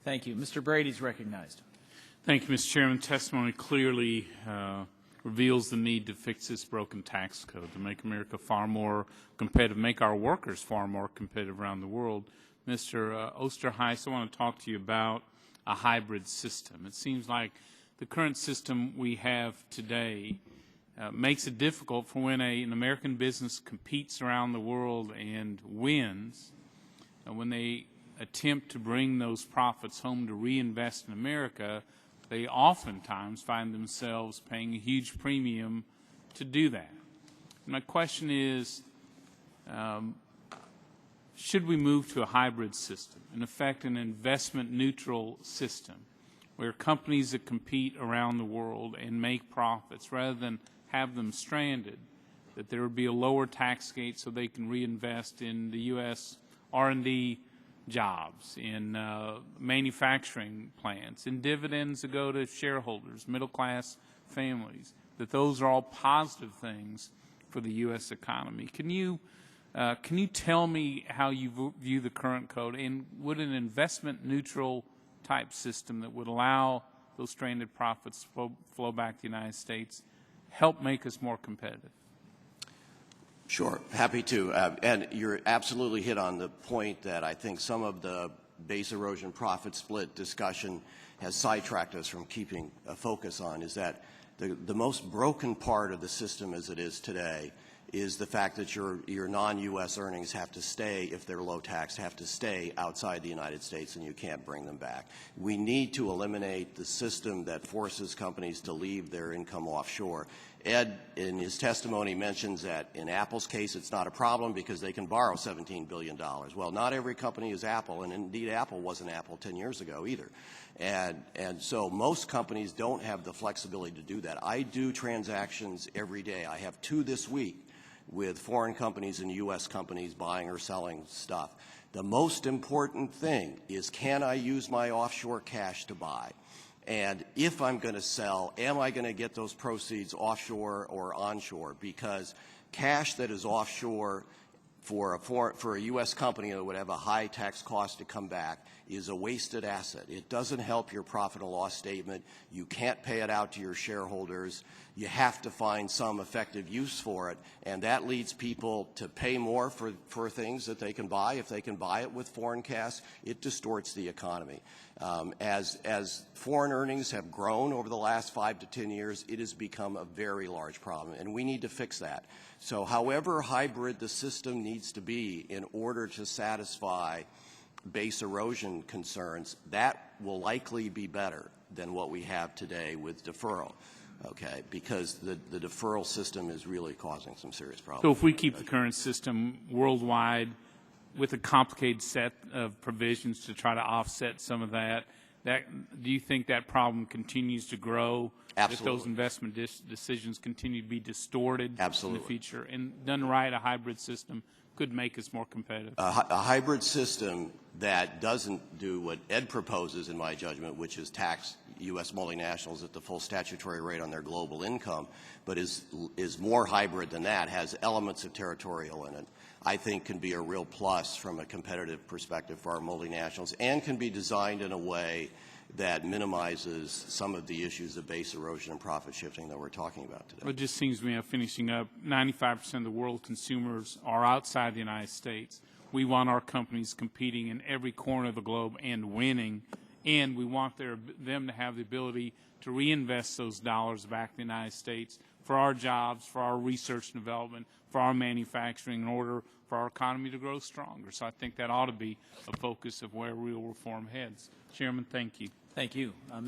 Thank you. Mr. Brady's recognized. Thank you, Mr. Chairman. Testimony clearly reveals the need to fix this broken tax code to make America far more competitive, make our workers far more competitive around the world. Mr. Osterheis, I want to talk to you about a hybrid system. It seems like the current system we have today makes it difficult for when an American business competes around the world and wins, when they attempt to bring those profits home to reinvest in America, they oftentimes find themselves paying a huge premium to do that. My question is, should we move to a hybrid system, in effect an investment-neutral system, where companies that compete around the world and make profits, rather than have them stranded, that there would be a lower tax rate so they can reinvest in the U.S. R&D jobs, in manufacturing plants, in dividends that go to shareholders, middle-class families, that those are all positive things for the U.S. economy. Can you tell me how you view the current code, and would an investment-neutral type system that would allow those stranded profits flow back to the United States help make us more competitive? Sure, happy to. And you're absolutely hit on the point that I think some of the base erosion profit split discussion has sidetracked us from keeping a focus on, is that the most broken part of the system as it is today is the fact that your non-U.S. earnings have to stay, if they're low tax, have to stay outside the United States, and you can't bring them back. We need to eliminate the system that forces companies to leave their income offshore. Ed, in his testimony, mentions that in Apple's case it's not a problem because they can borrow $17 billion. Well, not every company is Apple, and indeed Apple wasn't Apple 10 years ago either. And so most companies don't have the flexibility to do that. I do transactions every day. I have 2 this week with foreign companies and U.S. companies buying or selling stuff. The most important thing is, can I use my offshore cash to buy? And if I'm going to sell, am I going to get those proceeds offshore or onshore? Because cash that is offshore for a U.S. company that would have a high tax cost to come back is a wasted asset. It doesn't help your profit and loss statement. You can't pay it out to your shareholders. You have to find some effective use for it, and that leads people to pay more for things that they can buy. If they can buy it with foreign cash, it distorts the economy. As foreign earnings have grown over the last 5 to 10 years, it has become a very large problem, and we need to fix that. So however hybrid the system needs to be in order to satisfy base erosion concerns, that will likely be better than what we have today with deferral, okay, because the deferral system is really causing some serious problems. So if we keep the current system worldwide with a complicated set of provisions to try to offset some of that, do you think that problem continues to grow? Absolutely. If those investment decisions continue to be distorted Absolutely. in the future? And done right, a hybrid system could make us more competitive. A hybrid system that doesn't do what Ed proposes, in my judgment, which is tax U.S. multinationals at the full statutory rate on their global income, but is more hybrid than that, has elements of territorial in it, I think can be a real plus from a competitive perspective for our multinationals, and can be designed in a way that minimizes some of the issues of base erosion and profit shifting that we're talking about today. Well, it just seems to me, finishing up, 95% of the world consumers are outside the United States. We want our companies competing in every corner of the globe and winning, and we want them to have the ability to reinvest those dollars back in the United States for our jobs, for our research and development, for our manufacturing, in order for our economy to grow stronger. So I think that ought to be a focus of where real reform heads. Chairman, thank you. Thank you.